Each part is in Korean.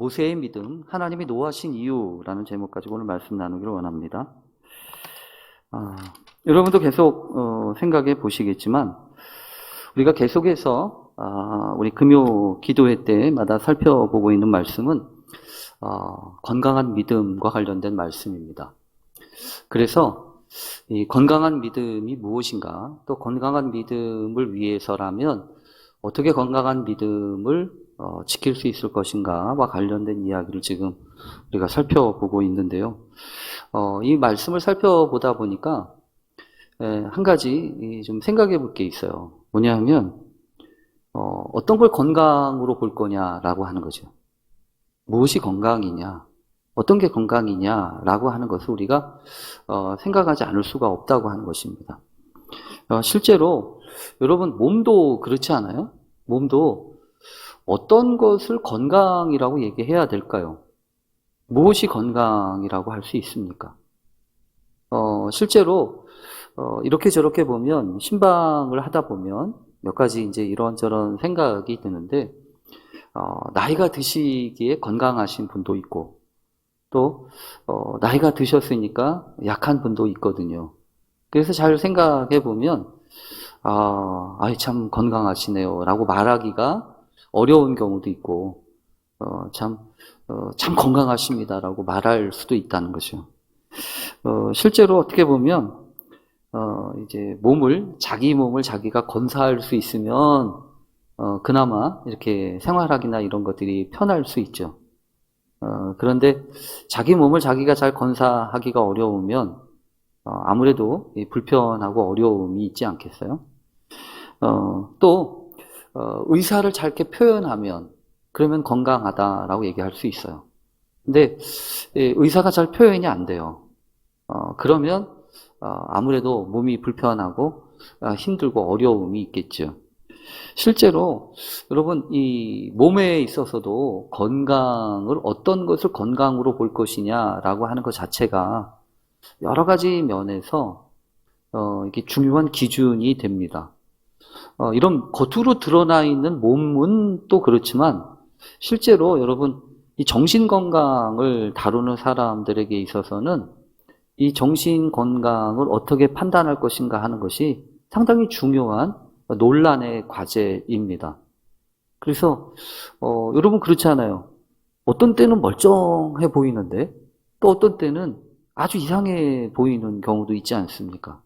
모세의 믿음, 하나님이 노하신 이유라는 제목 가지고 오늘 말씀 나누기를 원합니다. 여러분도 계속 생각해 보시겠지만 우리가 계속해서 우리 금요 기도회 때마다 살펴보고 있는 말씀은 건강한 믿음과 관련된 말씀입니다. 그래서 이 건강한 믿음이 무엇인가, 또 건강한 믿음을 위해서라면 어떻게 건강한 믿음을 지킬 수 있을 것인가와 관련된 이야기를 지금 우리가 살펴보고 있는데요. 이 말씀을 살펴보다 보니까 한 가지 좀 생각해 볼 게 있어요. 뭐냐 하면 어떤 걸 건강으로 볼 거냐라고 하는 거죠. 무엇이 건강이냐, 어떤 게 건강이냐라고 하는 것을 우리가 생각하지 않을 수가 없다고 하는 것입니다. 실제로 여러분 몸도 그렇지 않아요? 몸도 어떤 것을 건강이라고 얘기해야 될까요? 무엇이 건강이라고 할 수 있습니까? 실제로 이렇게 저렇게 보면 신방을 하다 보면 몇 가지 이제 이런저런 생각이 드는데 나이가 드시기에 건강하신 분도 있고 또 나이가 드셨으니까 약한 분도 있거든요. 그래서 잘 생각해 보면 참 건강하시네요 라고 말하기가 어려운 경우도 있고 참 건강하십니다 라고 말할 수도 있다는 거죠. 실제로 어떻게 보면 이제 자기 몸을 자기가 건사할 수 있으면 그나마 이렇게 생활하기나 이런 것들이 편할 수 있죠. 그런데 자기 몸을 자기가 잘 건사하기가 어려우면 아무래도 불편하고 어려움이 있지 않겠어요? 또 의사를 잘 이렇게 표현하면 그러면 건강하다라고 얘기할 수 있어요. 근데 의사가 잘 표현이 안 돼요. 그러면 아무래도 몸이 불편하고 힘들고 어려움이 있겠죠. 실제로 여러분 이 몸에 있어서도 건강을 어떤 것을 건강으로 볼 것이냐라고 하는 것 자체가 여러 가지 면에서 이게 중요한 기준이 됩니다. 이런 겉으로 드러나 있는 몸은 또 그렇지만 실제로 여러분 이 정신 건강을 다루는 사람들에게 있어서는 이 정신 건강을 어떻게 판단할 것인가 하는 것이 상당히 중요한 논란의 과제입니다. 그래서 여러분 그렇지 않아요? 어떤 때는 멀쩡해 보이는데 또 어떤 때는 아주 이상해 보이는 경우도 있지 않습니까?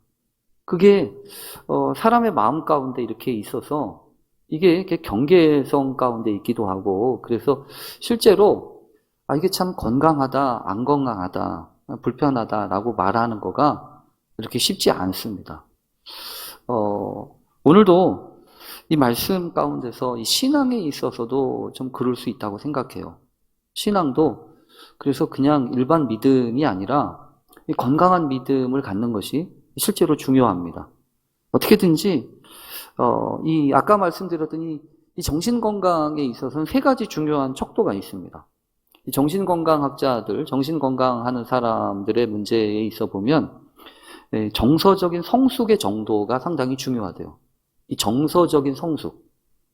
그게 사람의 마음 가운데 이렇게 있어서 이게 경계성 가운데 있기도 하고 그래서 실제로 이게 참 건강하다, 안 건강하다, 불편하다라고 말하는 거가 이렇게 쉽지 않습니다. 오늘도 이 말씀 가운데서 이 신앙에 있어서도 좀 그럴 수 있다고 생각해요. 신앙도 그래서 그냥 일반 믿음이 아니라 이 건강한 믿음을 갖는 것이 실제로 중요합니다. 어떻게든지 아까 말씀드렸더니 이 정신 건강에 있어서는 세 가지 중요한 척도가 있습니다. 이 정신 건강학자들, 정신 건강하는 사람들의 문제에 있어 보면 정서적인 성숙의 정도가 상당히 중요하대요. 이 정서적인 성숙.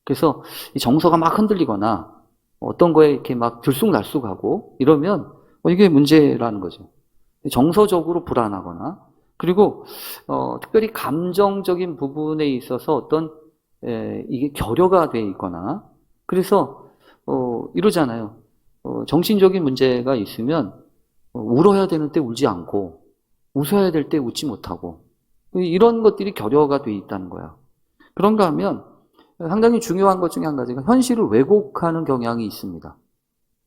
그래서 이 정서가 막 흔들리거나 어떤 거에 이렇게 막 들쑥날쑥하고 이러면 이게 문제라는 거죠. 정서적으로 불안하거나 그리고 특별히 감정적인 부분에 있어서 어떤 이게 결여가 돼 있거나 그래서 이러잖아요. 정신적인 문제가 있으면 울어야 되는 때 울지 않고 웃어야 될 때 웃지 못하고 이런 것들이 결여가 돼 있다는 거야. 그런가 하면 상당히 중요한 것 중에 한 가지가 현실을 왜곡하는 경향이 있습니다.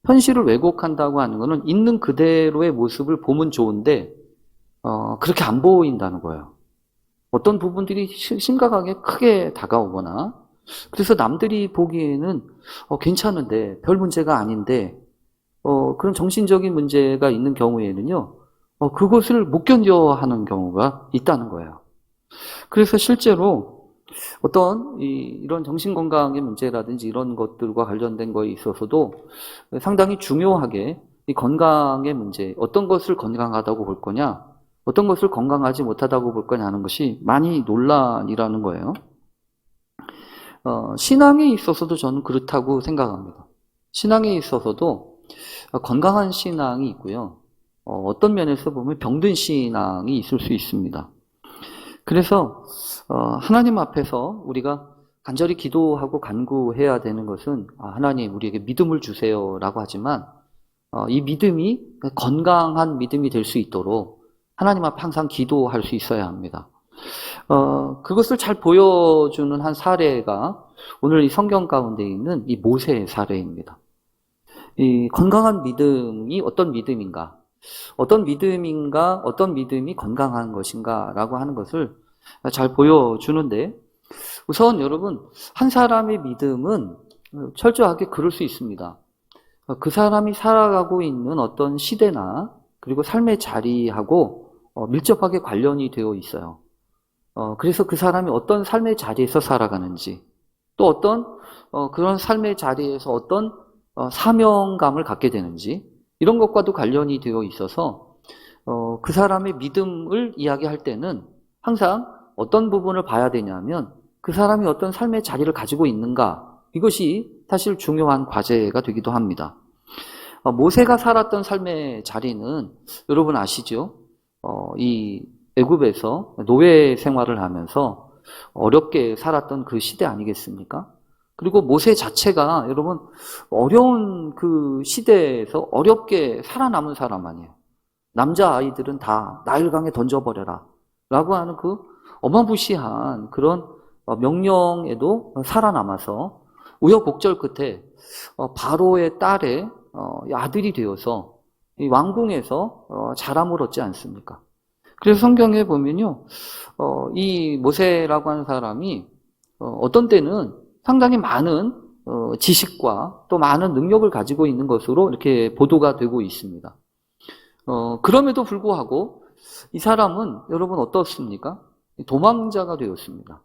현실을 왜곡한다고 하는 것은 있는 그대로의 모습을 보면 좋은데 그렇게 안 보인다는 거예요. 어떤 부분들이 심각하게 크게 다가오거나 그래서 남들이 보기에는 괜찮은데 별 문제가 아닌데 그런 정신적인 문제가 있는 경우에는요 그것을 못 견뎌 하는 경우가 있다는 거예요. 그래서 실제로 어떤 이런 정신건강의 문제라든지 이런 것들과 관련된 거에 있어서도 상당히 중요하게 이 건강의 문제, 어떤 것을 건강하다고 볼 거냐, 어떤 것을 건강하지 못하다고 볼 거냐 하는 것이 많이 논란이라는 거예요. 신앙에 있어서도 저는 그렇다고 생각합니다. 신앙에 있어서도 건강한 신앙이 있고요. 어떤 면에서 보면 병든 신앙이 있을 수 있습니다. 그래서 하나님 앞에서 우리가 간절히 기도하고 간구해야 되는 것은 하나님 우리에게 믿음을 주세요라고 하지만 이 믿음이 건강한 믿음이 될 수 있도록 하나님 앞에 항상 기도할 수 있어야 합니다. 그것을 잘 보여주는 한 사례가 오늘 이 성경 가운데 있는 이 모세의 사례입니다. 이 건강한 믿음이 어떤 믿음인가? 어떤 믿음이 건강한 것인가? 라고 하는 것을 잘 보여주는데, 우선 여러분, 한 사람의 믿음은 철저하게 그럴 수 있습니다. 그 사람이 살아가고 있는 어떤 시대나 그리고 삶의 자리하고 밀접하게 관련이 되어 있어요. 그래서 그 사람이 어떤 삶의 자리에서 살아가는지, 또 어떤 그런 삶의 자리에서 어떤 사명감을 갖게 되는지, 이런 것과도 관련이 되어 있어서 그 사람의 믿음을 이야기할 때는 항상 어떤 부분을 봐야 되냐면 그 사람이 어떤 삶의 자리를 가지고 있는가, 이것이 사실 중요한 과제가 되기도 합니다. 모세가 살았던 삶의 자리는 여러분 아시죠? 이 애굽에서 노예 생활을 하면서 어렵게 살았던 그 시대 아니겠습니까? 그리고 모세 자체가 여러분 어려운 그 시대에서 어렵게 살아남은 사람 아니에요. 남자아이들은 다 나일강에 던져버려라 라고 하는 그 어마무시한 그런 명령에도 살아남아서 우여곡절 끝에 바로의 딸의 아들이 되어서 이 왕궁에서 자람을 얻지 않습니까? 그래서 성경에 보면요, 이 모세라고 하는 사람이 어떤 때는 상당히 많은 지식과 또 많은 능력을 가지고 있는 것으로 이렇게 보도가 되고 있습니다. 그럼에도 불구하고 이 사람은 여러분 어떻습니까? 도망자가 되었습니다.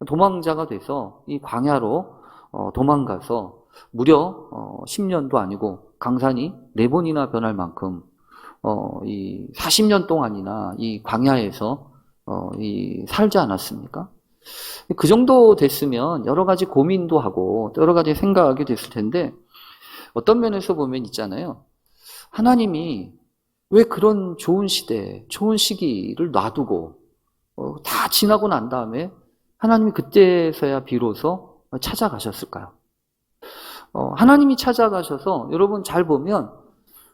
도망자가 돼서 이 광야로 도망가서 무려 10년도 아니고 강산이 4번이나 변할 만큼 이 40년 동안이나 이 광야에서 살지 않았습니까? 그 정도 됐으면 여러 가지 고민도 하고 여러 가지 생각하게 됐을 텐데, 어떤 면에서 보면 있잖아요. 하나님이 왜 그런 좋은 시대, 좋은 시기를 놔두고 다 지나고 난 다음에 하나님이 그때서야 비로소 찾아가셨을까요? 하나님이 찾아가셔서 여러분 잘 보면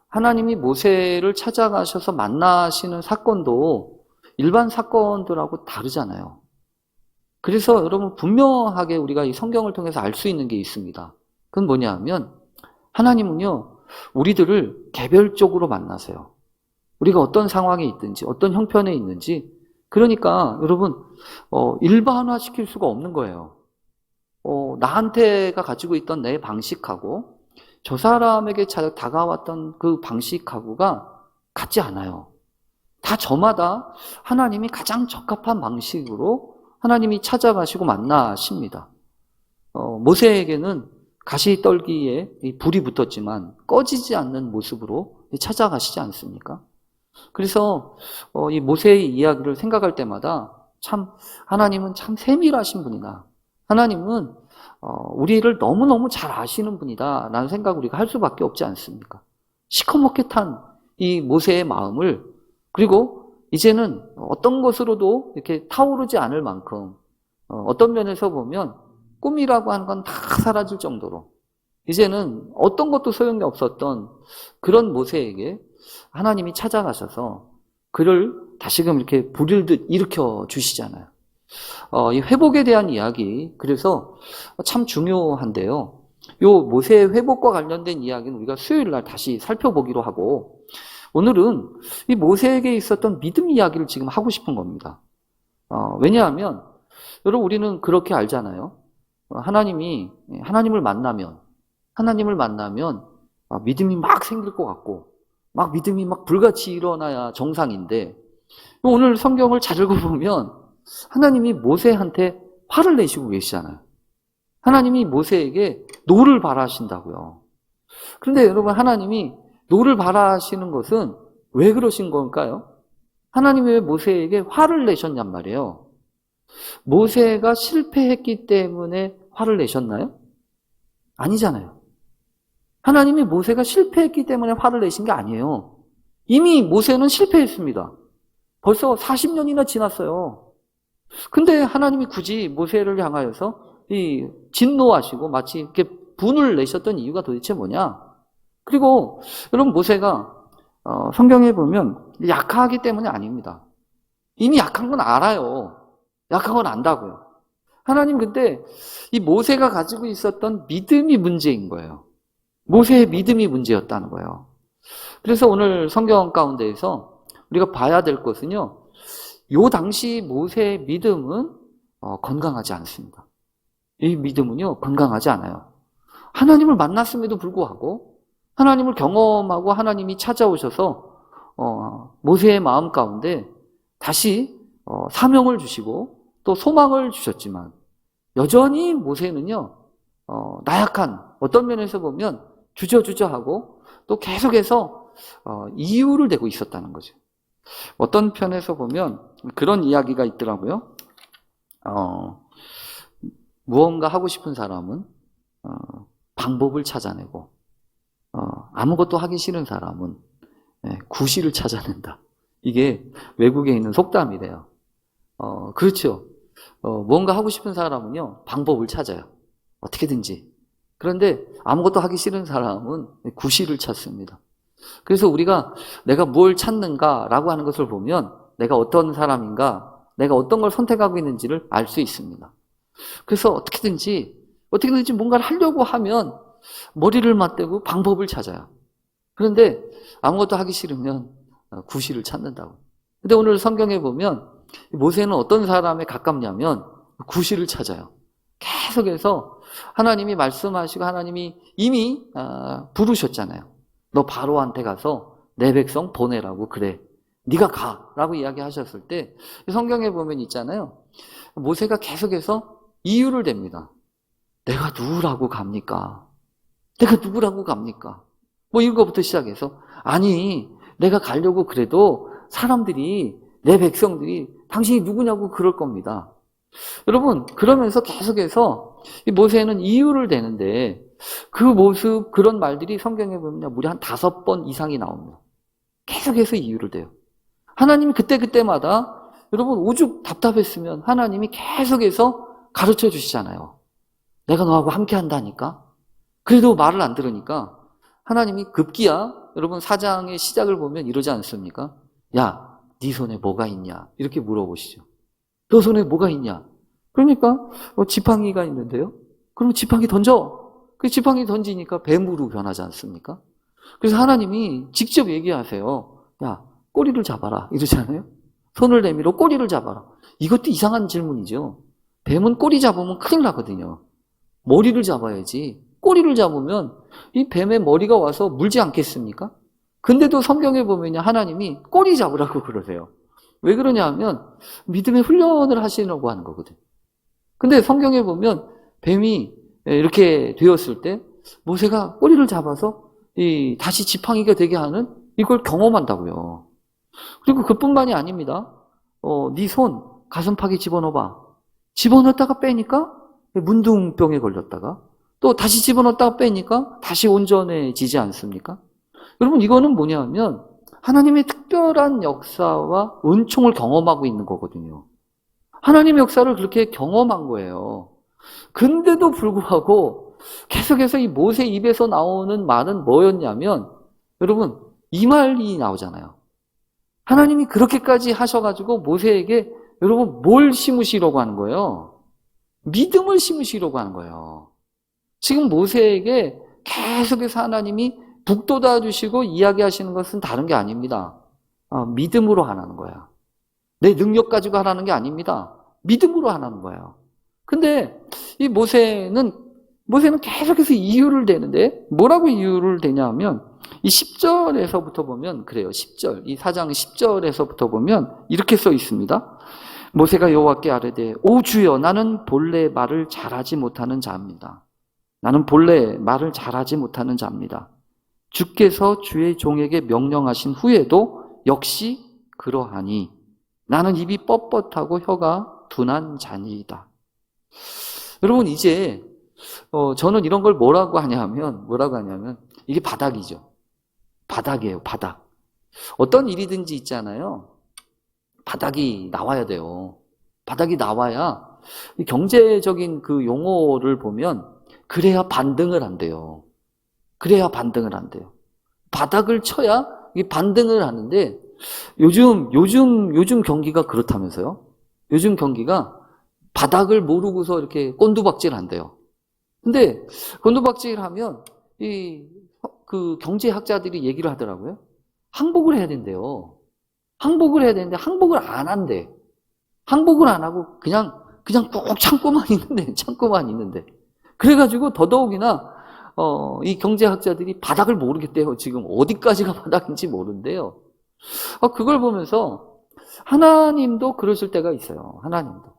하나님이 모세를 찾아가셔서 만나시는 사건도 일반 사건들하고 다르잖아요. 그래서 여러분 분명하게 우리가 이 성경을 통해서 알 수 있는 게 있습니다. 그건 뭐냐 하면 하나님은요, 우리들을 개별적으로 만나세요. 우리가 어떤 상황에 있든지 어떤 형편에 있는지, 그러니까 여러분 일반화 시킬 수가 없는 거예요. 나한테가 가지고 있던 내 방식하고 저 사람에게 다가왔던 그 방식하고가 같지 않아요. 다 저마다 하나님이 가장 적합한 방식으로 하나님이 찾아가시고 만나십니다. 모세에게는 가시떨기에 불이 붙었지만 꺼지지 않는 모습으로 찾아가시지 않습니까? 그래서 이 모세의 이야기를 생각할 때마다 참 하나님은 참 세밀하신 분이다. 하나님은 우리를 너무너무 잘 아시는 분이다 라는 생각을 우리가 할 수밖에 없지 않습니까? 시커멓게 탄 이 모세의 마음을, 그리고 이제는 어떤 것으로도 이렇게 타오르지 않을 만큼 어떤 면에서 보면 꿈이라고 하는 건 다 사라질 정도로 이제는 어떤 것도 소용이 없었던 그런 모세에게 하나님이 찾아가셔서 그를 다시금 이렇게 불일듯 일으켜 주시잖아요. 이 회복에 대한 이야기, 그래서 참 중요한데요. 요 모세의 회복과 관련된 이야기는 우리가 수요일 날 다시 살펴보기로 하고, 오늘은 이 모세에게 있었던 믿음 이야기를 지금 하고 싶은 겁니다. 왜냐하면 여러분 우리는 그렇게 알잖아요. 하나님을 만나면 믿음이 막 생길 것 같고 막 믿음이 막 불같이 일어나야 정상인데, 오늘 성경을 잘 읽어보면 하나님이 모세한테 화를 내시고 계시잖아요. 하나님이 모세에게 노를 바라신다고요. 그런데 여러분, 하나님이 노를 바라시는 것은 왜 그러신 걸까요? 하나님이 왜 모세에게 화를 내셨냔 말이에요. 모세가 실패했기 때문에 화를 내셨나요? 아니잖아요. 하나님이 모세가 실패했기 때문에 화를 내신 게 아니에요. 이미 모세는 실패했습니다. 벌써 40년이나 지났어요. 근데 하나님이 굳이 모세를 향하여서 이 진노하시고 마치 이렇게 분을 내셨던 이유가 도대체 뭐냐? 그리고 여러분 모세가 성경에 보면 약하기 때문이 아닙니다. 이미 약한 건 알아요. 약한 건 안다고요. 하나님 근데 이 모세가 가지고 있었던 믿음이 문제인 거예요. 모세의 믿음이 문제였다는 거예요. 그래서 오늘 성경 가운데에서 우리가 봐야 될 것은요. 요 당시 모세의 믿음은 건강하지 않습니다. 이 믿음은요. 건강하지 않아요. 하나님을 만났음에도 불구하고 하나님을 경험하고 하나님이 찾아오셔서 모세의 마음 가운데 다시 사명을 주시고 또 소망을 주셨지만 여전히 모세는요. 나약한 어떤 면에서 보면 주저주저하고 또 계속해서 이유를 대고 있었다는 거죠. 어떤 편에서 보면 그런 이야기가 있더라고요. 무언가 하고 싶은 사람은 방법을 찾아내고 아무것도 하기 싫은 사람은 구실을 찾아낸다. 이게 외국에 있는 속담이래요. 그렇죠. 무언가 하고 싶은 사람은요 방법을 찾아요. 어떻게든지. 그런데 아무것도 하기 싫은 사람은 구실을 찾습니다. 그래서 우리가 내가 뭘 찾는가라고 하는 것을 보면 내가 어떤 사람인가, 내가 어떤 걸 선택하고 있는지를 알 수 있습니다. 그래서 어떻게든지 뭔가를 하려고 하면 머리를 맞대고 방법을 찾아요. 그런데 아무것도 하기 싫으면 구실을 찾는다고. 근데 오늘 성경에 보면 모세는 어떤 사람에 가깝냐면 구실을 찾아요. 계속해서 하나님이 말씀하시고 하나님이 이미 부르셨잖아요. 너 바로한테 가서 내 백성 보내라고 그래. 네가 가라고 이야기하셨을 때 성경에 보면 있잖아요. 모세가 계속해서 이유를 댑니다. 내가 누구라고 갑니까? 내가 누구라고 갑니까? 뭐 이거부터 시작해서 아니 내가 가려고 그래도 사람들이 내 백성들이 당신이 누구냐고 그럴 겁니다. 여러분 그러면서 계속해서 이 모세는 이유를 대는데 그 모습 그런 말들이 성경에 보면 무려 한 5번 이상이 나옵니다. 계속해서 이유를 대요. 하나님이 그때마다 여러분 오죽 답답했으면 하나님이 계속해서 가르쳐 주시잖아요. 내가 너하고 함께 한다니까. 그래도 말을 안 들으니까 하나님이 급기야 여러분 4장의 시작을 보면 이러지 않습니까? 야, 네 손에 뭐가 있냐? 이렇게 물어보시죠. 너 손에 뭐가 있냐? 그러니까 지팡이가 있는데요. 그럼 지팡이 던져. 그 지팡이 던지니까 뱀으로 변하지 않습니까? 그래서 하나님이 직접 얘기하세요. 야, 꼬리를 잡아라. 이러잖아요. 손을 내밀어 꼬리를 잡아라. 이것도 이상한 질문이죠. 뱀은 꼬리 잡으면 큰일 나거든요. 머리를 잡아야지. 꼬리를 잡으면 이 뱀의 머리가 와서 물지 않겠습니까? 근데도 성경에 보면 하나님이 꼬리 잡으라고 그러세요. 왜 그러냐 하면 믿음의 훈련을 하시려고 하는 거거든요. 근데 성경에 보면 뱀이 이렇게 되었을 때 모세가 꼬리를 잡아서 다시 지팡이가 되게 하는 이걸 경험한다고요. 그리고 그뿐만이 아닙니다. 네 손 가슴팍에 집어넣어봐. 집어넣었다가 빼니까 문둥병에 걸렸다가 또 다시 집어넣었다가 빼니까 다시 온전해지지 않습니까? 여러분 이거는 뭐냐면 하나님의 특별한 역사와 은총을 경험하고 있는 거거든요. 하나님의 역사를 그렇게 경험한 거예요. 근데도 불구하고 계속해서 이 모세 입에서 나오는 말은 뭐였냐면 여러분 이 말이 나오잖아요. 하나님이 그렇게까지 하셔가지고 모세에게 여러분 뭘 심으시려고 하는 거예요? 믿음을 심으시려고 하는 거예요. 지금 모세에게 계속해서 하나님이 북돋아 주시고 이야기하시는 것은 다른 게 아닙니다. 믿음으로 하라는 거야. 내 능력 가지고 하라는 게 아닙니다. 믿음으로 하라는 거예요. 근데 이 모세는 계속해서 이유를 대는데 뭐라고 이유를 대냐면 이 10절에서부터 보면 그래요. 10절. 이 4장 10절에서부터 보면 이렇게 써 있습니다. 모세가 여호와께 아뢰되 오 주여 나는 본래 말을 잘하지 못하는 자입니다. 나는 본래 말을 잘하지 못하는 자입니다. 주께서 주의 종에게 명령하신 후에도 역시 그러하니 나는 입이 뻣뻣하고 혀가 둔한 자니이다. 여러분 이제 저는 이런 걸 뭐라고 하냐면 이게 바닥이죠. 바닥이에요, 바닥. 어떤 일이든지 있잖아요. 바닥이 나와야 돼요. 바닥이 나와야 경제적인 그 용어를 보면 그래야 반등을 한대요. 그래야 반등을 한대요. 바닥을 쳐야 이게 반등을 하는데 요즘 경기가 그렇다면서요? 요즘 경기가 바닥을 모르고서 이렇게 꼰두박질 한대요. 근데 꼰두박질 하면 그 경제학자들이 얘기를 하더라고요. 항복을 해야 된대요. 항복을 해야 되는데 항복을 안 한대. 항복을 안 하고 그냥 꾹 참고만 있는데. 그래가지고 더더욱이나 이 경제학자들이 바닥을 모르겠대요. 지금 어디까지가 바닥인지 모른대요. 그걸 보면서 하나님도 그러실 때가 있어요. 하나님도.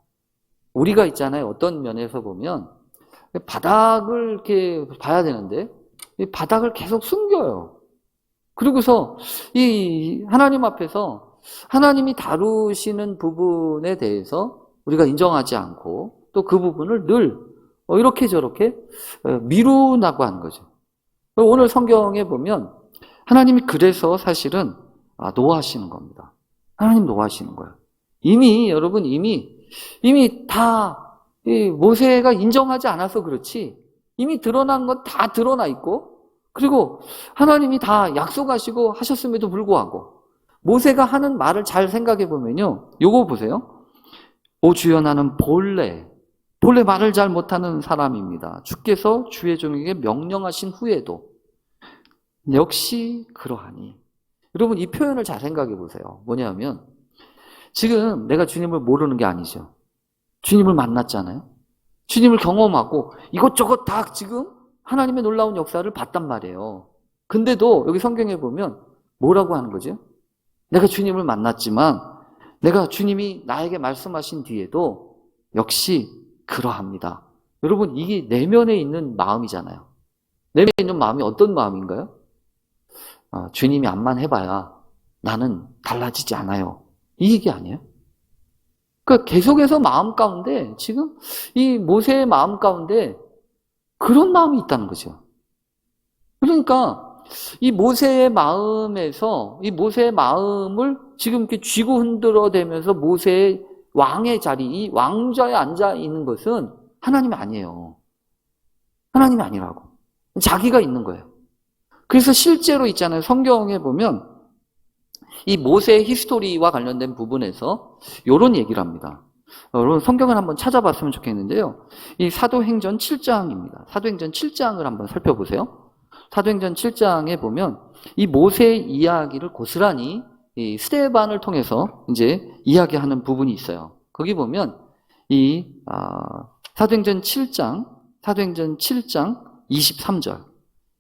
우리가 있잖아요. 어떤 면에서 보면 바닥을 이렇게 봐야 되는데 이 바닥을 계속 숨겨요. 그리고서 이 하나님 앞에서 하나님이 다루시는 부분에 대해서 우리가 인정하지 않고 또 그 부분을 늘 이렇게 저렇게 미루나고 하는 거죠. 오늘 성경에 보면 하나님이 그래서 사실은 노하시는 겁니다. 하나님 노하시는 거예요. 여러분 이미 다 모세가 인정하지 않아서 그렇지 이미 드러난 건 다 드러나 있고 그리고 하나님이 다 약속하시고 하셨음에도 불구하고 모세가 하는 말을 잘 생각해 보면요. 요거 보세요. 오 주여 나는 본래 말을 잘 못하는 사람입니다. 주께서 주의 종에게 명령하신 후에도 역시 그러하니. 여러분 이 표현을 잘 생각해 보세요. 뭐냐면 지금 내가 주님을 모르는 게 아니죠. 주님을 만났잖아요. 주님을 경험하고 이것저것 다 지금 하나님의 놀라운 역사를 봤단 말이에요. 근데도 여기 성경에 보면 뭐라고 하는 거죠? 내가 주님을 만났지만 내가 주님이 나에게 말씀하신 뒤에도 역시 그러합니다. 여러분 이게 내면에 있는 마음이잖아요. 내면에 있는 마음이 어떤 마음인가요? 주님이 암만 해봐야 나는 달라지지 않아요. 이 얘기 아니에요? 그러니까 계속해서 마음 가운데 지금 이 모세의 마음 가운데 그런 마음이 있다는 거죠. 그러니까 이 모세의 마음에서 이 모세의 마음을 지금 이렇게 쥐고 흔들어대면서 모세의 왕의 자리, 이 왕좌에 앉아 있는 것은 하나님이 아니에요. 하나님이 아니라고. 자기가 있는 거예요. 그래서 실제로 있잖아요. 성경에 보면 이 모세의 히스토리와 관련된 부분에서 이런 얘기를 합니다. 여러분 성경을 한번 찾아봤으면 좋겠는데요. 이 사도행전 7장입니다. 사도행전 7장을 한번 살펴보세요. 사도행전 7장에 보면 이 모세의 이야기를 고스란히 이 스데반을 통해서 이제 이야기하는 부분이 있어요. 거기 보면 이 사도행전 7장 23절,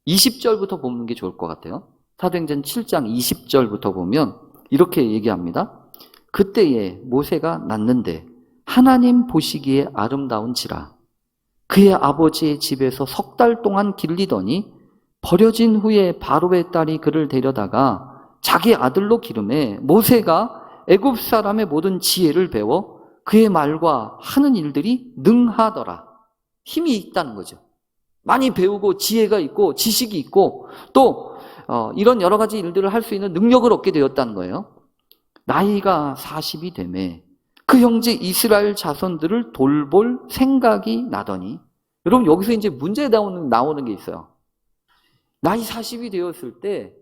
20절부터 보는 게 좋을 것 같아요. 사도행전 7장 20절부터 보면 이렇게 얘기합니다. 그때에 모세가 낳는데 하나님 보시기에 아름다운지라 그의 아버지의 집에서 석 달 동안 길리더니 버려진 후에 바로의 딸이 그를 데려다가 자기 아들로 기름해 모세가 애굽 사람의 모든 지혜를 배워 그의 말과 하는 일들이 능하더라. 힘이 있다는 거죠. 많이 배우고 지혜가 있고 지식이 있고 또 이런 여러 가지 일들을 할 수 있는 능력을 얻게 되었다는 거예요. 나이가 40이 되매 그 형제 이스라엘 자손들을 돌볼 생각이 나더니 여러분 여기서 이제 문제 나오는 게 있어요. 나이 40이 되었을 때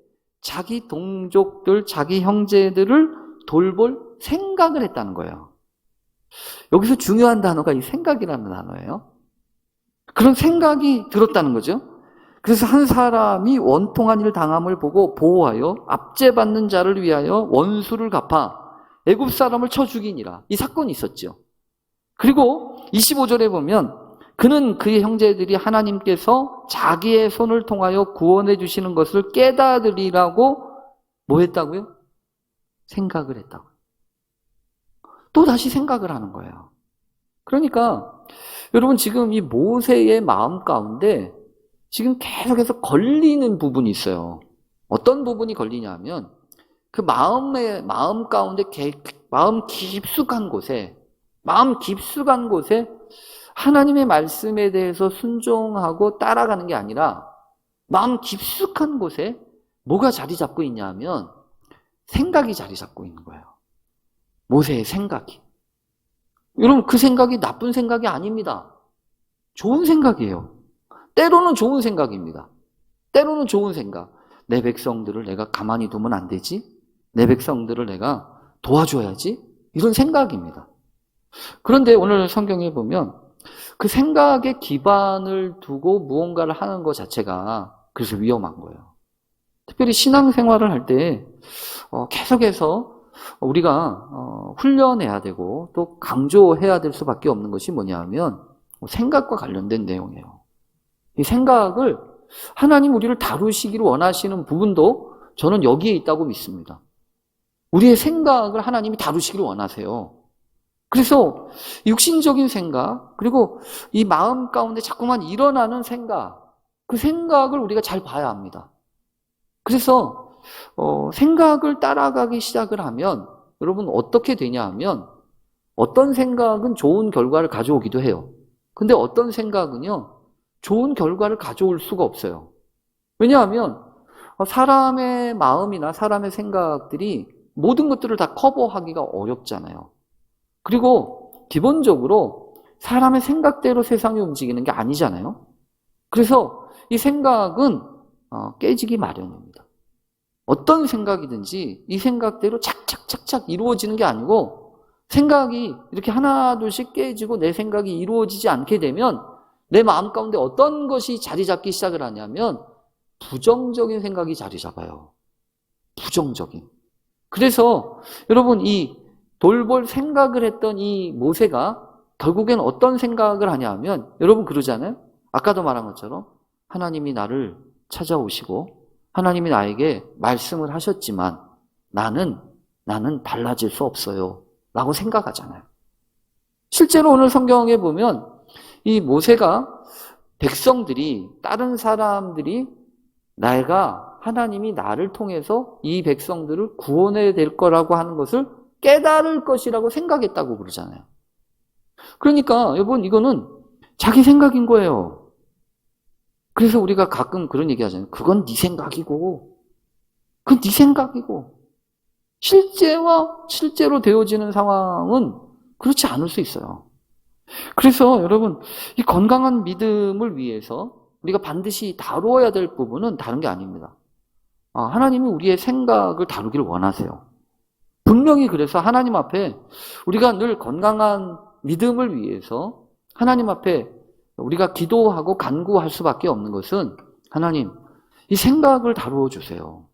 자기 동족들, 자기 형제들을 돌볼 생각을 했다는 거예요. 여기서 중요한 단어가 이 생각이라는 단어예요. 그런 생각이 들었다는 거죠. 그래서 한 사람이 원통한 일 당함을 보고 보호하여 압제받는 자를 위하여 원수를 갚아 애굽 사람을 쳐 죽이니라. 이 사건이 있었죠. 그리고 25절에 보면 그는 그의 형제들이 하나님께서 자기의 손을 통하여 구원해 주시는 것을 깨달으리라고 뭐 했다고요? 생각을 했다고요. 또 다시 생각을 하는 거예요. 그러니까 여러분 지금 이 모세의 마음 가운데 지금 계속해서 걸리는 부분이 있어요. 어떤 부분이 걸리냐 하면 그 마음 가운데 마음 깊숙한 곳에 하나님의 말씀에 대해서 순종하고 따라가는 게 아니라 마음 깊숙한 곳에 뭐가 자리 잡고 있냐 하면 생각이 자리 잡고 있는 거예요. 모세의 생각이. 여러분, 그 생각이 나쁜 생각이 아닙니다. 좋은 생각이에요. 때로는 좋은 생각입니다. 때로는 좋은 생각. 내 백성들을 내가 가만히 두면 안 되지? 내 백성들을 내가 도와줘야지? 이런 생각입니다. 그런데 오늘 성경에 보면 그 생각에 기반을 두고 무언가를 하는 것 자체가 그래서 위험한 거예요. 특별히 신앙생활을 할 때 계속해서 우리가 훈련해야 되고 또 강조해야 될 수밖에 없는 것이 뭐냐 하면 생각과 관련된 내용이에요. 이 생각을 하나님 우리를 다루시기를 원하시는 부분도 저는 여기에 있다고 믿습니다. 우리의 생각을 하나님이 다루시기를 원하세요. 그래서 육신적인 생각, 그리고 이 마음 가운데 자꾸만 일어나는 생각, 그 생각을 우리가 잘 봐야 합니다. 그래서 생각을 따라가기 시작을 하면 여러분 어떻게 되냐 하면 어떤 생각은 좋은 결과를 가져오기도 해요. 근데 어떤 생각은요, 좋은 결과를 가져올 수가 없어요. 왜냐하면 사람의 마음이나 사람의 생각들이 모든 것들을 다 커버하기가 어렵잖아요. 그리고 기본적으로 사람의 생각대로 세상이 움직이는 게 아니잖아요. 그래서 이 생각은 깨지기 마련입니다. 어떤 생각이든지 이 생각대로 착착착착 이루어지는 게 아니고 생각이 이렇게 하나둘씩 깨지고 내 생각이 이루어지지 않게 되면 내 마음 가운데 어떤 것이 자리 잡기 시작을 하냐면 부정적인 생각이 자리 잡아요. 부정적인. 그래서 여러분 이 돌볼 생각을 했던 이 모세가 결국엔 어떤 생각을 하냐면 여러분 그러잖아요. 아까도 말한 것처럼 하나님이 나를 찾아오시고 하나님이 나에게 말씀을 하셨지만 나는 달라질 수 없어요 라고 생각하잖아요. 실제로 오늘 성경에 보면 이 모세가 백성들이 다른 사람들이 내가 하나님이 나를 통해서 이 백성들을 구원해야 될 거라고 하는 것을 깨달을 것이라고 생각했다고 그러잖아요. 그러니까 여러분 이거는 자기 생각인 거예요. 그래서 우리가 가끔 그런 얘기 하잖아요. 그건 네 생각이고 그건 네 생각이고 실제로 되어지는 상황은 그렇지 않을 수 있어요. 그래서 여러분 이 건강한 믿음을 위해서 우리가 반드시 다루어야 될 부분은 다른 게 아닙니다. 하나님이 우리의 생각을 다루기를 원하세요. 분명히 그래서 하나님 앞에 우리가 늘 건강한 믿음을 위해서 하나님 앞에 우리가 기도하고 간구할 수밖에 없는 것은 하나님 이 생각을 다루어 주세요.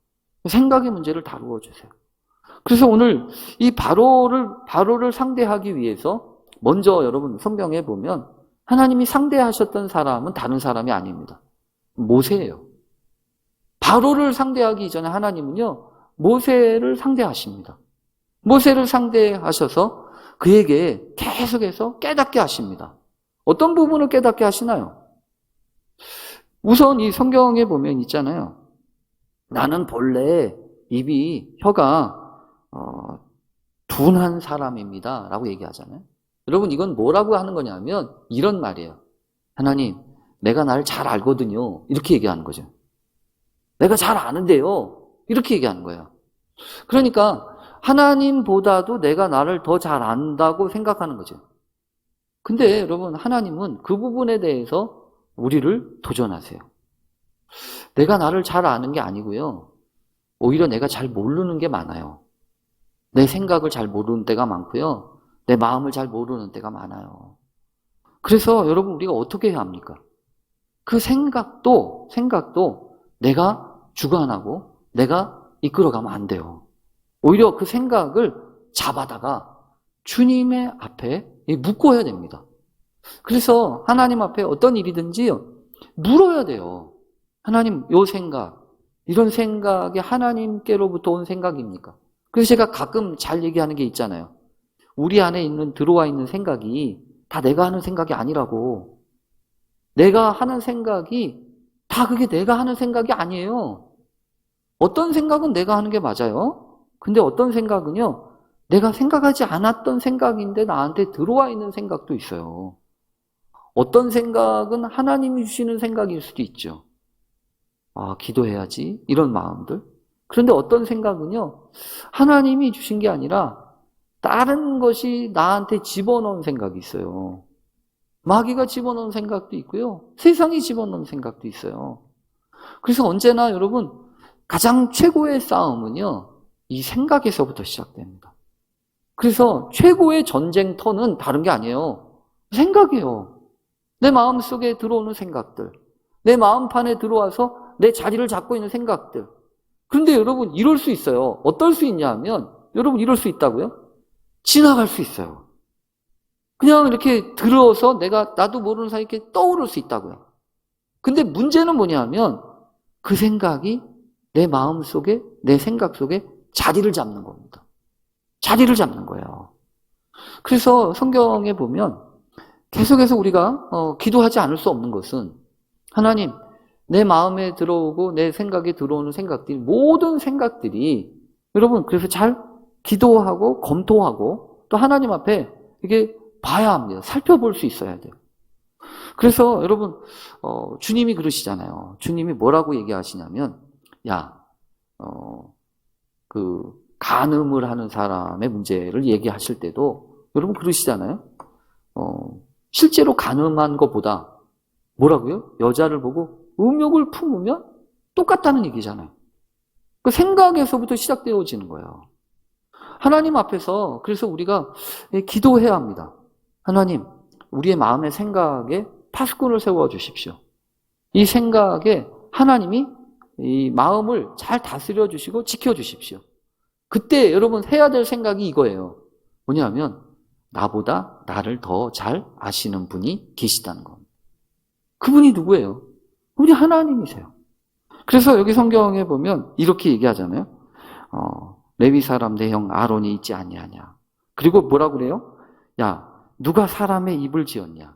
생각의 문제를 다루어 주세요. 그래서 오늘 이 바로를 상대하기 위해서 먼저 여러분 성경에 보면 하나님이 상대하셨던 사람은 다른 사람이 아닙니다. 모세예요. 바로를 상대하기 이전에 하나님은요 모세를 상대하십니다. 모세를 상대하셔서 그에게 계속해서 깨닫게 하십니다. 어떤 부분을 깨닫게 하시나요? 우선 이 성경에 보면 있잖아요. 나는 본래 혀가 둔한 사람입니다 라고 얘기하잖아요. 여러분 이건 뭐라고 하는 거냐면 이런 말이에요. 하나님 내가 나를 잘 알거든요 이렇게 얘기하는 거죠. 내가 잘 아는데요 이렇게 얘기하는 거예요. 그러니까 하나님보다도 내가 나를 더 잘 안다고 생각하는 거죠. 근데 여러분 하나님은 그 부분에 대해서 우리를 도전하세요. 내가 나를 잘 아는 게 아니고요. 오히려 내가 잘 모르는 게 많아요. 내 생각을 잘 모르는 때가 많고요. 내 마음을 잘 모르는 때가 많아요. 그래서 여러분 우리가 어떻게 해야 합니까? 그 생각도 내가 주관하고 내가 이끌어가면 안 돼요. 오히려 그 생각을 잡아다가 주님의 앞에 묻고야 됩니다. 그래서 하나님 앞에 어떤 일이든지 물어야 돼요. 하나님, 요 생각, 이런 생각이 하나님께로부터 온 생각입니까? 그래서 제가 가끔 잘 얘기하는 게 있잖아요. 우리 안에 들어와 있는 생각이 다 내가 하는 생각이 아니라고. 내가 하는 생각이 다 그게 내가 하는 생각이 아니에요. 어떤 생각은 내가 하는 게 맞아요. 근데 어떤 생각은요, 내가 생각하지 않았던 생각인데 나한테 들어와 있는 생각도 있어요. 어떤 생각은 하나님이 주시는 생각일 수도 있죠. 아, 기도해야지. 이런 마음들. 그런데 어떤 생각은요, 하나님이 주신 게 아니라 다른 것이 나한테 집어넣은 생각이 있어요. 마귀가 집어넣은 생각도 있고요. 세상이 집어넣은 생각도 있어요. 그래서 언제나 여러분, 가장 최고의 싸움은요, 이 생각에서부터 시작됩니다. 그래서 최고의 전쟁터는 다른 게 아니에요. 생각이에요. 내 마음속에 들어오는 생각들. 내 마음판에 들어와서 내 자리를 잡고 있는 생각들. 그런데 여러분, 이럴 수 있어요. 어떨 수 있냐 하면, 여러분, 이럴 수 있다고요? 지나갈 수 있어요. 그냥 이렇게 들어서 나도 모르는 사이에 이렇게 떠오를 수 있다고요. 근데 문제는 뭐냐 하면, 그 생각이 내 마음 속에, 내 생각 속에 자리를 잡는 겁니다. 자리를 잡는 거예요. 그래서 성경에 보면 계속해서 우리가 기도하지 않을 수 없는 것은 하나님, 내 마음에 들어오고 내 생각에 들어오는 생각들이 모든 생각들이 여러분 그래서 잘 기도하고 검토하고 또 하나님 앞에 이게 봐야 합니다. 살펴볼 수 있어야 돼요. 그래서 여러분 주님이 그러시잖아요. 주님이 뭐라고 얘기하시냐면 그 간음을 하는 사람의 문제를 얘기하실 때도 여러분 그러시잖아요. 실제로 간음한 것보다 뭐라고요? 여자를 보고 음욕을 품으면 똑같다는 얘기잖아요. 그 생각에서부터 시작되어지는 거예요. 하나님 앞에서 그래서 우리가 기도해야 합니다. 하나님, 우리의 마음의 생각에 파수꾼을 세워주십시오. 이 생각에 하나님이 이 마음을 잘 다스려 주시고 지켜주십시오. 그때 여러분 해야 될 생각이 이거예요. 뭐냐면 나보다 나를 더 잘 아시는 분이 계시다는 겁니다. 그분이 누구예요? 우리 하나님이세요. 그래서 여기 성경에 보면 이렇게 얘기하잖아요. 레위 사람 내 형 아론이 있지 아니하냐. 그리고 뭐라고 그래요? 야, 누가 사람의 입을 지었냐?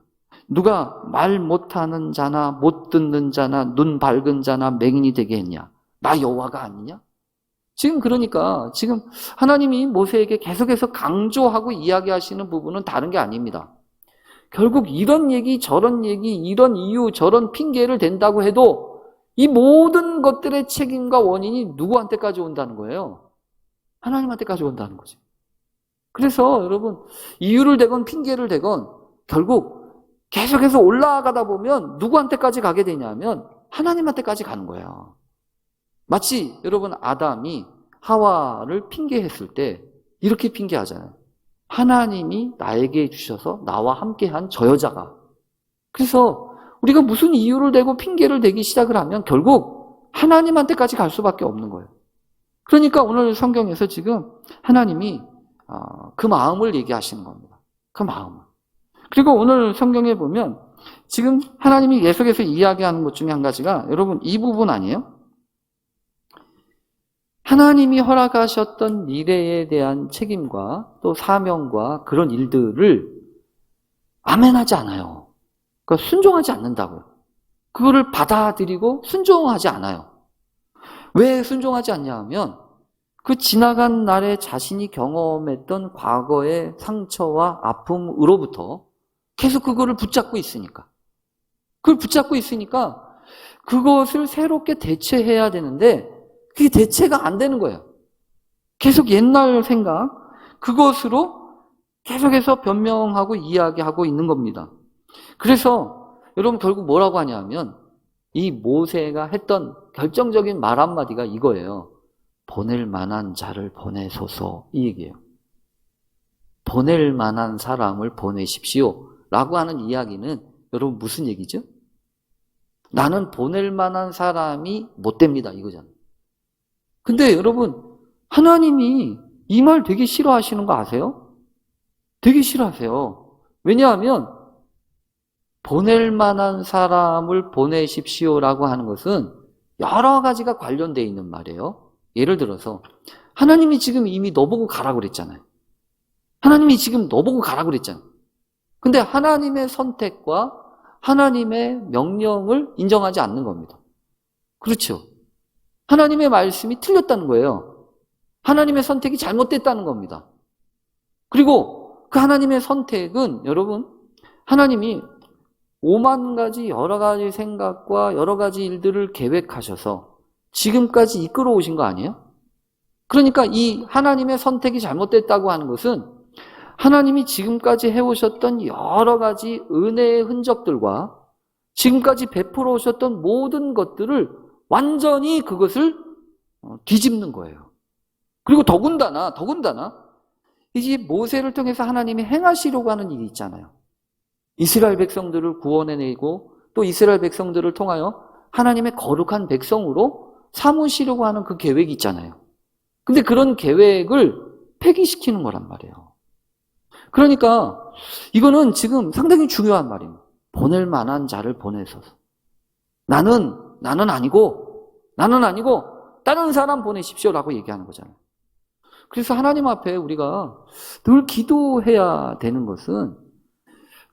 누가 말 못하는 자나 못 듣는 자나 눈 밝은 자나 맹인이 되게 했냐? 나 여호와가 아니냐? 그러니까 지금 하나님이 모세에게 계속해서 강조하고 이야기하시는 부분은 다른 게 아닙니다. 결국 이런 얘기 저런 얘기 이런 이유 저런 핑계를 댄다고 해도 이 모든 것들의 책임과 원인이 누구한테까지 온다는 거예요? 하나님한테까지 온다는 거죠. 그래서 여러분 이유를 대건 핑계를 대건 결국 계속해서 올라가다 보면 누구한테까지 가게 되냐면 하나님한테까지 가는 거예요. 마치 여러분 아담이 하와를 핑계했을 때 이렇게 핑계하잖아요. 하나님이 나에게 주셔서 나와 함께한 저 여자가. 그래서 우리가 무슨 이유를 대고 핑계를 대기 시작을 하면 결국 하나님한테까지 갈 수밖에 없는 거예요. 그러니까 오늘 성경에서 지금 하나님이 그 마음을 얘기하시는 겁니다. 그 마음을. 그리고 오늘 성경에 보면 지금 하나님이 계속해서 이야기하는 것 중에 한 가지가 여러분 이 부분 아니에요? 하나님이 허락하셨던 미래에 대한 책임과 또 사명과 그런 일들을 아멘하지 않아요. 그러니까 순종하지 않는다고요. 그거를 받아들이고 순종하지 않아요. 왜 순종하지 않냐 하면 그 지나간 날에 자신이 경험했던 과거의 상처와 아픔으로부터 계속 그거를 붙잡고 있으니까. 그걸 붙잡고 있으니까 그것을 새롭게 대체해야 되는데 그게 대체가 안 되는 거예요. 계속 옛날 생각, 그것으로 계속해서 변명하고 이야기하고 있는 겁니다. 그래서 여러분 결국 뭐라고 하냐면 이 모세가 했던 결정적인 말 한마디가 이거예요. 보낼 만한 자를 보내소서 이 얘기예요. 보낼 만한 사람을 보내십시오 라고 하는 이야기는 여러분 무슨 얘기죠? 나는 보낼 만한 사람이 못 됩니다 이거잖아요. 근데 여러분 하나님이 이 말 되게 싫어하시는 거 아세요? 되게 싫어하세요. 왜냐하면 보낼 만한 사람을 보내십시오라고 하는 것은 여러 가지가 관련되어 있는 말이에요. 예를 들어서 하나님이 지금 이미 너보고 가라고 그랬잖아요. 하나님이 지금 너보고 가라고 그랬잖아요. 근데 하나님의 선택과 하나님의 명령을 인정하지 않는 겁니다. 그렇죠? 하나님의 말씀이 틀렸다는 거예요. 하나님의 선택이 잘못됐다는 겁니다. 그리고 그 하나님의 선택은 여러분 하나님이 오만 가지 여러 가지 생각과 여러 가지 일들을 계획하셔서 지금까지 이끌어 오신 거 아니에요? 그러니까 이 하나님의 선택이 잘못됐다고 하는 것은 하나님이 지금까지 해오셨던 여러 가지 은혜의 흔적들과 지금까지 베풀어 오셨던 모든 것들을 완전히 그것을 뒤집는 거예요. 그리고 더군다나 이제 모세를 통해서 하나님이 행하시려고 하는 일이 있잖아요. 이스라엘 백성들을 구원해내고 또 이스라엘 백성들을 통하여 하나님의 거룩한 백성으로 삼으시려고 하는 그 계획이 있잖아요. 근데 그런 계획을 폐기시키는 거란 말이에요. 그러니까 이거는 지금 상당히 중요한 말입니다. 보낼 만한 자를 보내서 나는 아니고 다른 사람 보내십시오라고 얘기하는 거잖아요. 그래서 하나님 앞에 우리가 늘 기도해야 되는 것은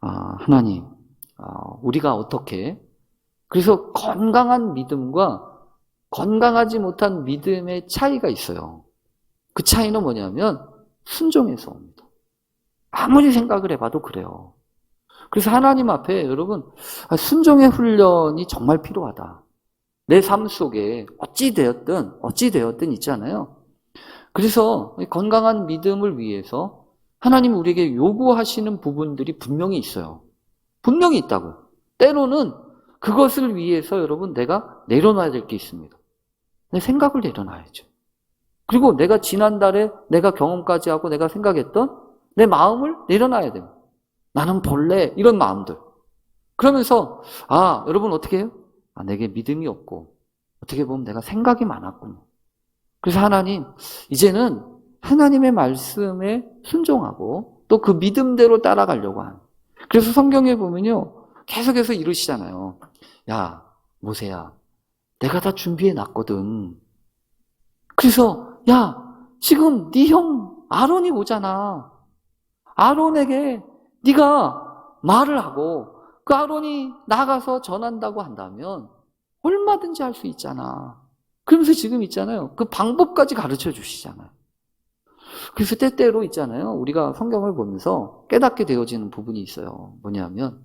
하나님, 우리가 어떻게 그래서 건강한 믿음과 건강하지 못한 믿음의 차이가 있어요. 그 차이는 뭐냐면 순종에서 옵니다. 아무리 생각을 해봐도 그래요. 그래서 하나님 앞에 여러분 순종의 훈련이 정말 필요하다. 내 삶 속에 어찌 되었든 있잖아요. 그래서 건강한 믿음을 위해서 하나님 우리에게 요구하시는 부분들이 분명히 있어요. 분명히 있다고. 때로는 그것을 위해서 여러분 내가 내려놔야 될 게 있습니다. 내 생각을 내려놔야죠. 그리고 내가 지난달에 내가 경험까지 하고 내가 생각했던 내 마음을 내려놔야 됩니다. 나는 본래 이런 마음들. 그러면서 여러분 어떻게 해요? 내게 믿음이 없고 어떻게 보면 내가 생각이 많았군요. 그래서 하나님 이제는 하나님의 말씀에 순종하고 또 그 믿음대로 따라가려고 하는. 그래서 성경에 보면요 계속해서 이러시잖아요. 야 모세야 내가 다 준비해 놨거든. 그래서 야 지금 네 형 아론이 오잖아. 아론에게 네가 말을 하고 그 아론이 나가서 전한다고 한다면 얼마든지 할 수 있잖아. 그러면서 지금 있잖아요. 그 방법까지 가르쳐 주시잖아요. 그래서 때때로 있잖아요. 우리가 성경을 보면서 깨닫게 되어지는 부분이 있어요. 뭐냐면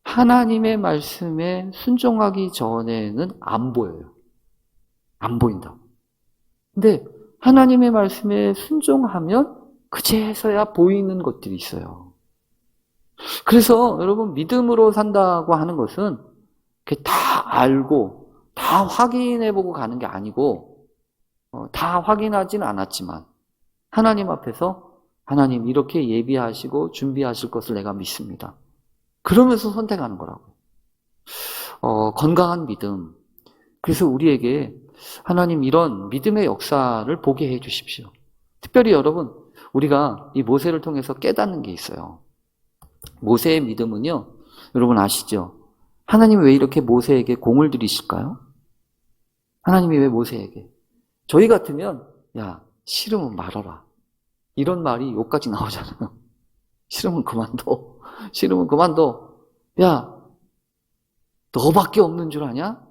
하나님의 말씀에 순종하기 전에는 안 보여요. 안 보인다. 근데 하나님의 말씀에 순종하면 그제서야 보이는 것들이 있어요. 그래서 여러분 믿음으로 산다고 하는 것은 다 알고 다 확인해보고 가는 게 아니고 다 확인하지는 않았지만 하나님 앞에서 하나님 이렇게 예비하시고 준비하실 것을 내가 믿습니다. 그러면서 선택하는 거라고. 건강한 믿음. 그래서 우리에게 하나님 이런 믿음의 역사를 보게 해 주십시오. 특별히 여러분 우리가 이 모세를 통해서 깨닫는 게 있어요. 모세의 믿음은요. 여러분 아시죠? 하나님이 왜 이렇게 모세에게 공을 들이실까요? 하나님이 왜 모세에게? 저희 같으면 야 싫으면 말아라. 이런 말이 욕까지 나오잖아요. 싫으면 그만둬. 싫으면 그만둬. 야 너밖에 없는 줄 아냐?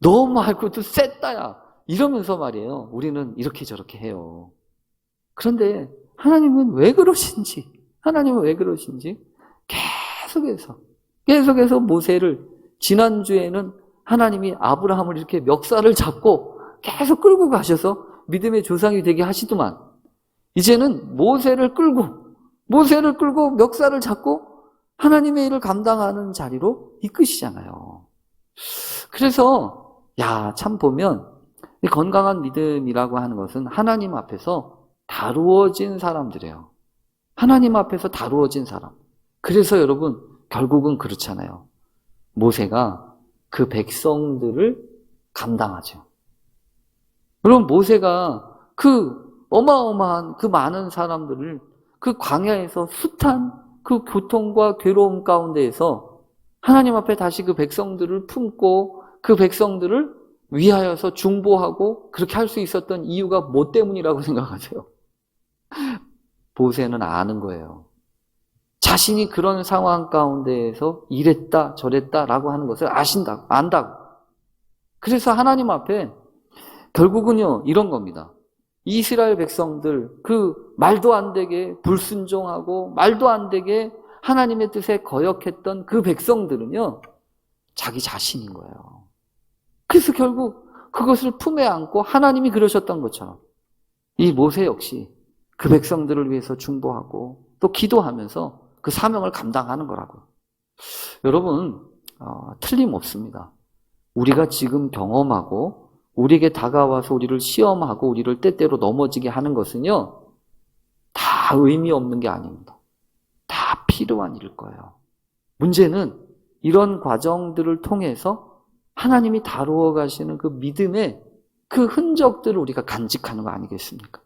너 말고도 셌다야. 이러면서 말이에요. 우리는 이렇게 저렇게 해요. 그런데 하나님은 왜 그러신지 계속해서 모세를 지난주에는 하나님이 아브라함을 이렇게 멱살을 잡고 계속 끌고 가셔서 믿음의 조상이 되게 하시더만 이제는 모세를 끌고 멱살을 잡고 하나님의 일을 감당하는 자리로 이끄시잖아요. 그래서 참 보면 이 건강한 믿음이라고 하는 것은 하나님 앞에서 다루어진 사람들이에요. 하나님 앞에서 다루어진 사람. 그래서 여러분 결국은 그렇잖아요. 모세가 그 백성들을 감당하죠. 여러분 모세가 그 어마어마한 그 많은 사람들을 그 광야에서 숱한 그 고통과 괴로움 가운데에서 하나님 앞에 다시 그 백성들을 품고 그 백성들을 위하여서 중보하고 그렇게 할 수 있었던 이유가 뭐 때문이라고 생각하세요? 모세는 아는 거예요. 자신이 그런 상황 가운데에서 이랬다 저랬다라고 하는 것을 안다고. 그래서 하나님 앞에 결국은요 이런 겁니다. 이스라엘 백성들 그 말도 안 되게 불순종하고 말도 안 되게 하나님의 뜻에 거역했던 그 백성들은요, 자기 자신인 거예요. 그래서 결국 그것을 품에 안고 하나님이 그러셨던 것처럼 이 모세 역시 그 백성들을 위해서 중보하고 또 기도하면서 그 사명을 감당하는 거라고요. 여러분, 틀림없습니다. 우리가 지금 경험하고 우리에게 다가와서 우리를 시험하고 우리를 때때로 넘어지게 하는 것은요, 다 의미 없는 게 아닙니다. 다 필요한 일일 거예요. 문제는 이런 과정들을 통해서 하나님이 다루어 가시는 그 믿음의 그 흔적들을 우리가 간직하는 거 아니겠습니까?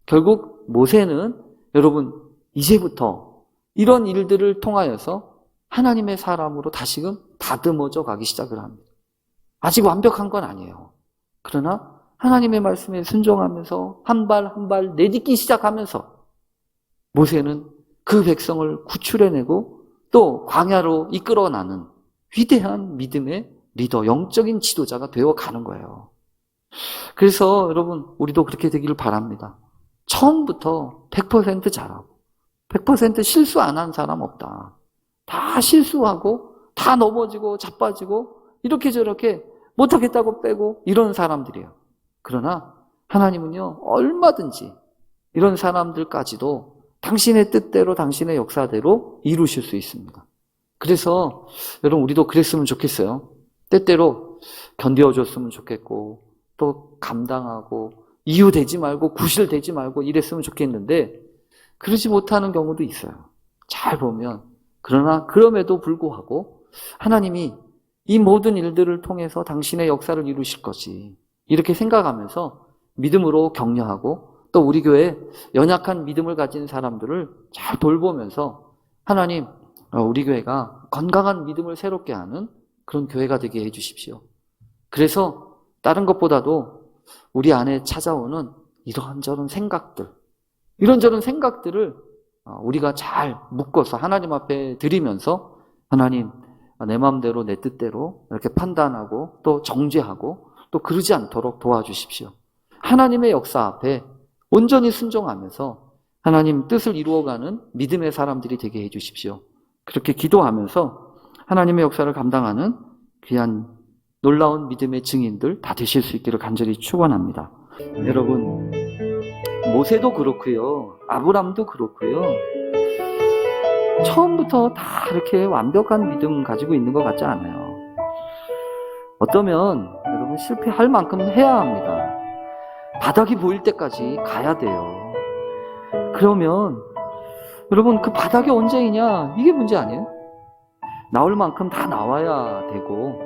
결국 모세는 여러분 이제부터 이런 일들을 통하여서 하나님의 사람으로 다시금 다듬어져 가기 시작을 합니다. 아직 완벽한 건 아니에요. 그러나 하나님의 말씀에 순종하면서 한 발 한 발 내딛기 시작하면서 모세는 그 백성을 구출해내고 또 광야로 이끌어나는 위대한 믿음의 리더, 영적인 지도자가 되어가는 거예요. 그래서 여러분 우리도 그렇게 되기를 바랍니다. 처음부터 100% 잘하고 100% 실수 안 한 사람 없다. 다 실수하고 다 넘어지고 자빠지고 이렇게 저렇게 못하겠다고 빼고 이런 사람들이에요. 그러나 하나님은요, 얼마든지 이런 사람들까지도 당신의 뜻대로 당신의 역사대로 이루실 수 있습니다. 그래서 여러분 우리도 그랬으면 좋겠어요. 때때로 견뎌줬으면 좋겠고 또 감당하고 이유되지 말고 구실되지 말고 이랬으면 좋겠는데 그러지 못하는 경우도 있어요. 잘 보면. 그러나 그럼에도 불구하고 하나님이 이 모든 일들을 통해서 당신의 역사를 이루실 것이 이렇게 생각하면서 믿음으로 격려하고 또 우리 교회에 연약한 믿음을 가진 사람들을 잘 돌보면서 하나님 우리 교회가 건강한 믿음을 새롭게 하는 그런 교회가 되게 해 주십시오. 그래서 다른 것보다도 우리 안에 찾아오는 이런저런 생각들, 이런저런 생각들을 우리가 잘 묶어서 하나님 앞에 드리면서 하나님 내 마음대로 내 뜻대로 이렇게 판단하고 또 정죄하고 또 그러지 않도록 도와주십시오. 하나님의 역사 앞에 온전히 순종하면서 하나님 뜻을 이루어가는 믿음의 사람들이 되게 해주십시오. 그렇게 기도하면서 하나님의 역사를 감당하는 귀한 놀라운 믿음의 증인들 다 되실 수 있기를 간절히 축원합니다. 여러분 모세도 그렇고요. 아브람도 그렇고요. 처음부터 다 이렇게 완벽한 믿음 가지고 있는 것 같지 않아요. 어쩌면 여러분 실패할 만큼 해야 합니다. 바닥이 보일 때까지 가야 돼요. 그러면 여러분 그 바닥이 언제이냐? 이게 문제 아니에요? 나올 만큼 다 나와야 되고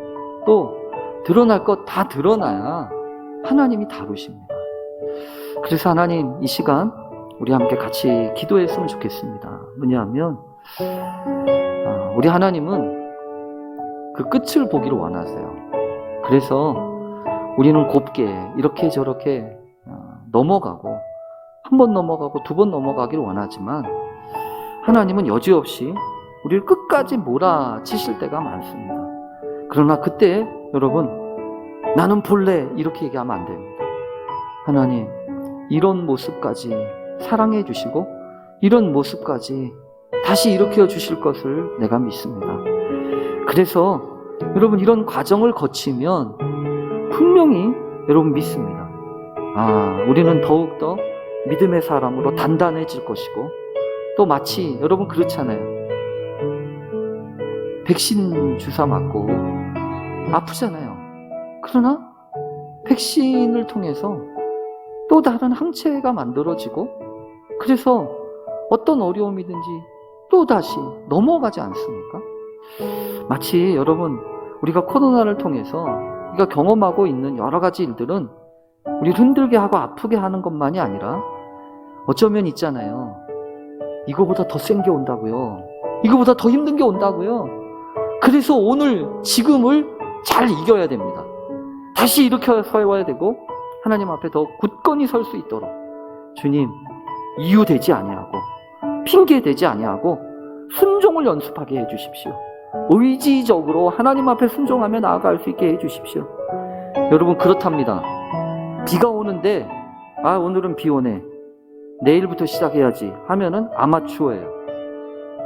또 드러날 것 다 드러나야 하나님이 다루십니다. 그래서 하나님 이 시간 우리 함께 같이 기도했으면 좋겠습니다. 뭐냐면 우리 하나님은 그 끝을 보기를 원하세요. 그래서 우리는 곱게 이렇게 저렇게 넘어가고 한 번 넘어가고 두 번 넘어가기를 원하지만 하나님은 여지없이 우리를 끝까지 몰아치실 때가 많습니다. 그러나 그때 여러분 나는 볼래 이렇게 얘기하면 안 됩니다. 하나님 이런 모습까지 사랑해 주시고 이런 모습까지 다시 일으켜 주실 것을 내가 믿습니다. 그래서 여러분 이런 과정을 거치면 분명히 여러분 믿습니다. 우리는 더욱더 믿음의 사람으로 단단해질 것이고 또 마치 여러분 그렇잖아요. 백신 주사 맞고 아프잖아요. 그러나 백신을 통해서 또 다른 항체가 만들어지고 그래서 어떤 어려움이든지 또 다시 넘어가지 않습니까? 마치 여러분 우리가 코로나를 통해서 우리가 경험하고 있는 여러 가지 일들은 우리를 힘들게 하고 아프게 하는 것만이 아니라 어쩌면 있잖아요. 이거보다 더 센 게 온다고요. 이거보다 더 힘든 게 온다고요. 그래서 오늘 지금을 잘 이겨야 됩니다. 다시 일으켜 세워야 되고 하나님 앞에 더 굳건히 설 수 있도록 주님 이유되지 아니하고 핑계되지 아니하고 순종을 연습하게 해주십시오. 의지적으로 하나님 앞에 순종하며 나아갈 수 있게 해주십시오. 여러분 그렇답니다. 비가 오는데 오늘은 비 오네. 내일부터 시작해야지 하면은 아마추어예요.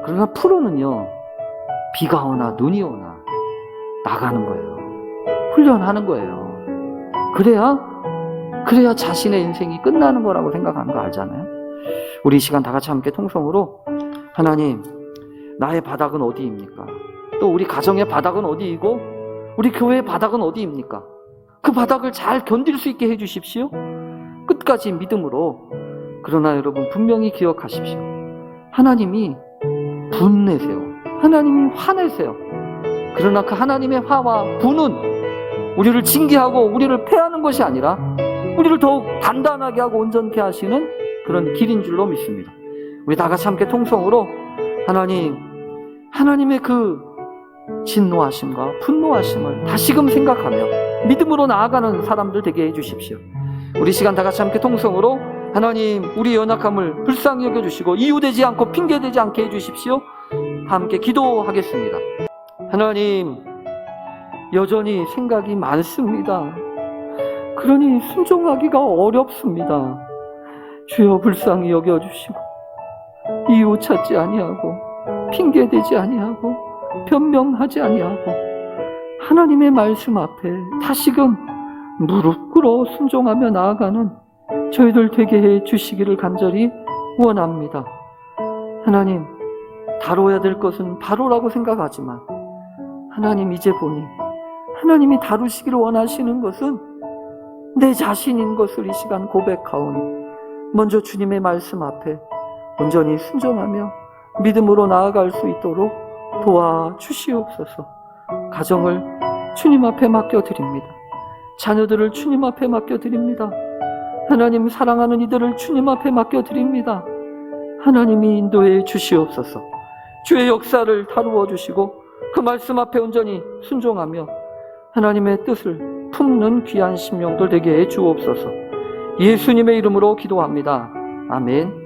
그러나 프로는요, 비가 오나 눈이 오나 나가는 거예요. 훈련하는 거예요. 그래야 자신의 인생이 끝나는 거라고 생각하는 거 알잖아요. 우리 이 시간 다 같이 함께 통성으로 하나님, 나의 바닥은 어디입니까? 또 우리 가정의 바닥은 어디이고 우리 교회의 바닥은 어디입니까? 그 바닥을 잘 견딜 수 있게 해주십시오. 끝까지 믿음으로. 그러나 여러분 분명히 기억하십시오. 하나님이 분내세요. 하나님이 화내세요. 그러나 그 하나님의 화와 분은 우리를 징계하고 우리를 패하는 것이 아니라 우리를 더욱 단단하게 하고 온전케 하시는 그런 길인 줄로 믿습니다. 우리 다 같이 함께 통성으로 하나님의 그 진노하심과 분노하심을 다시금 생각하며 믿음으로 나아가는 사람들 되게 해주십시오. 우리 시간 다 같이 함께 통성으로 하나님, 우리 연약함을 불쌍히 여겨주시고 이유되지 않고 핑계되지 않게 해주십시오. 함께 기도하겠습니다. 하나님, 여전히 생각이 많습니다. 그러니 순종하기가 어렵습니다. 주여 불쌍히 여겨주시고 이유 찾지 아니하고 핑계대지 아니하고 변명하지 아니하고 하나님의 말씀 앞에 다시금 무릎 꿇어 순종하며 나아가는 저희들 되게 해 주시기를 간절히 원합니다. 하나님, 다뤄야 될 것은 바로라고 생각하지만 하나님, 이제 보니 하나님이 다루시기를 원하시는 것은 내 자신인 것을 이 시간 고백하오니 먼저 주님의 말씀 앞에 온전히 순종하며 믿음으로 나아갈 수 있도록 도와주시옵소서. 가정을 주님 앞에 맡겨드립니다. 자녀들을 주님 앞에 맡겨드립니다. 하나님, 사랑하는 이들을 주님 앞에 맡겨드립니다. 하나님이 인도해 주시옵소서. 주의 역사를 다루어 주시고 그 말씀 앞에 온전히 순종하며 하나님의 뜻을 품는 귀한 심령들 되게 해 주옵소서. 예수님의 이름으로 기도합니다. 아멘.